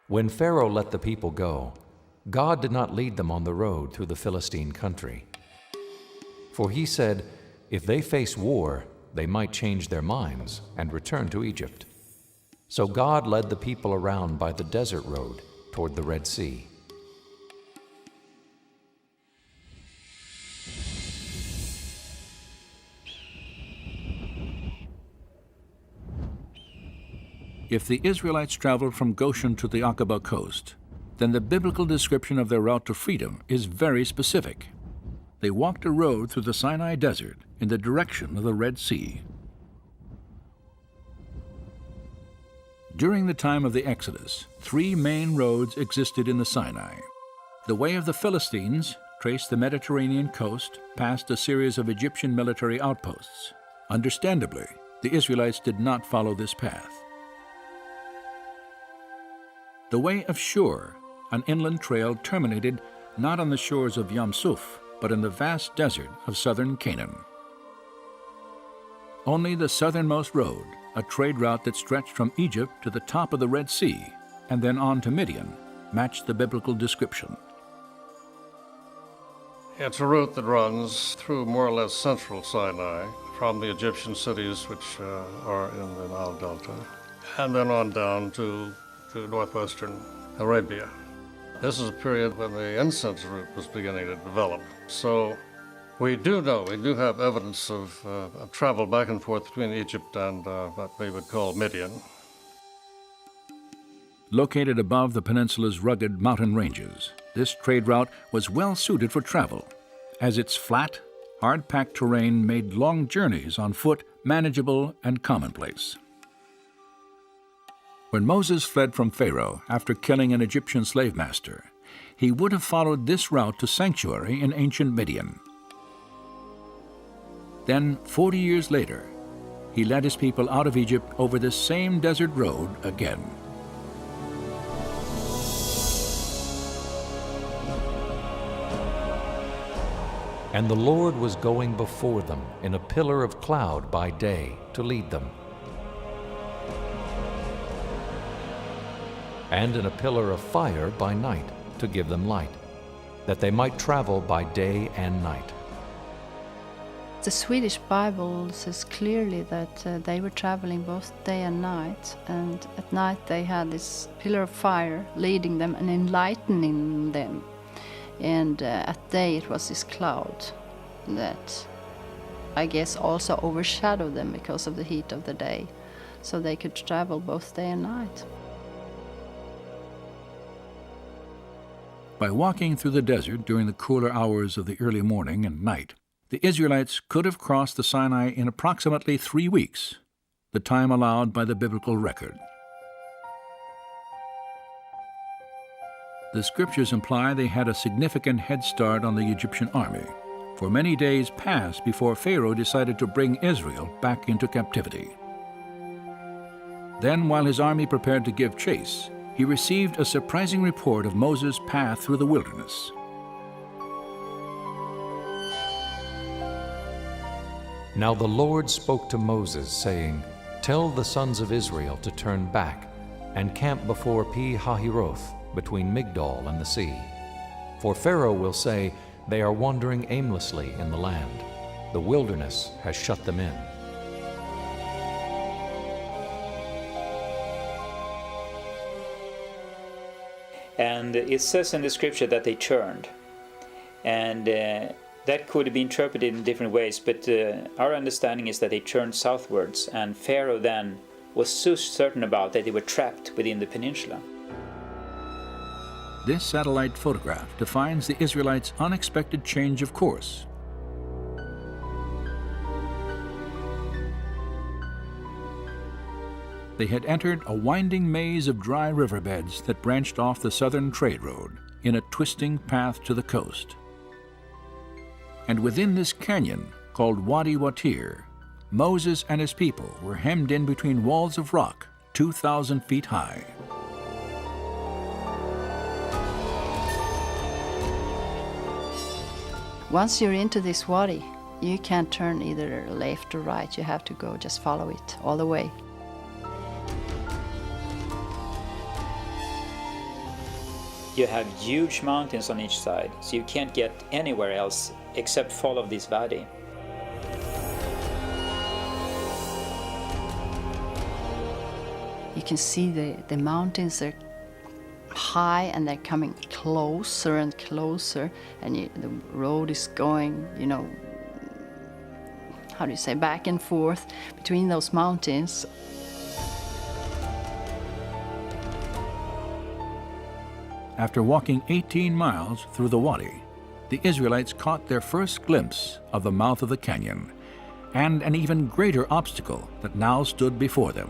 When Pharaoh let the people go, God did not lead them on the road through the Philistine country. For he said, if they face war, they might change their minds and return to Egypt. So God led the people around by the desert road toward the Red Sea. If the Israelites traveled from Goshen to the Archaeology coast, then the biblical description of their route to freedom is very specific. They walked a road through the Sinai desert in the direction of the Red Sea. During the time of the Exodus, 3 main roads existed in the Sinai. The way of the Philistines traced the Mediterranean coast past a series of Egyptian military outposts. Understandably, the Israelites did not follow this path. The way of Shur, an inland trail, terminated not on the shores of Yam Suf, but in the vast desert of southern Canaan. Only the southernmost road, a trade route that stretched from Egypt to the top of the Red Sea and then on to Midian, matched the biblical description. It's a route that runs through more or less central Sinai from the Egyptian cities which are in the Nile Delta, and then on down to northwestern Arabia. This is a period when the incense route was beginning to develop. So we do have evidence of travel back and forth between Egypt and what we would call Midian. Located above the peninsula's rugged mountain ranges, this trade route was well suited for travel, as its flat, hard-packed terrain made long journeys on foot manageable and commonplace. When Moses fled from Pharaoh after killing an Egyptian slave master, he would have followed this route to sanctuary in ancient Midian. Then, 40 years later, he led his people out of Egypt over this same desert road again. And the Lord was going before them in a pillar of cloud by day to lead them, and in a pillar of fire by night to give them light, that they might travel by day and night. The Swedish Bible says clearly that they were traveling both day and night, and at night they had this pillar of fire leading them and enlightening them, and at day it was this cloud that I guess also overshadowed them because of the heat of the day, so they could travel both day and night. By walking through the desert during the cooler hours of the early morning and night, the Israelites could have crossed the Sinai in approximately 3 weeks, the time allowed by the biblical record. The scriptures imply they had a significant head start on the Egyptian army, for many days passed before Pharaoh decided to bring Israel back into captivity. Then, while his army prepared to give chase, he received a surprising report of Moses' path through the wilderness. Now the Lord spoke to Moses, saying, "Tell the sons of Israel to turn back and camp before Pi-hahiroth, between Migdol and the sea. For Pharaoh will say, they are wandering aimlessly in the land. The wilderness has shut them in." And it says in the scripture that they turned. And that could be interpreted in different ways, but our understanding is that they turned southwards, and Pharaoh then was so certain about that they were trapped within the peninsula. This satellite photograph defines the Israelites' unexpected change of course. They had entered a winding maze of dry riverbeds that branched off the southern trade road in a twisting path to the coast. And within this canyon, called Wadi Watir, Moses and his people were hemmed in between walls of rock 2,000 feet high. Once you're into this wadi, you can't turn either left or right. You have to go, just follow it all the way. you have huge mountains on each side, so you can't get anywhere else except follow this valley. You can see the mountains are high and they're coming closer and closer, and the road is going, how do you say, back and forth between those mountains. After walking 18 miles through the wadi, the Israelites caught their first glimpse of the mouth of the canyon and an even greater obstacle that now stood before them.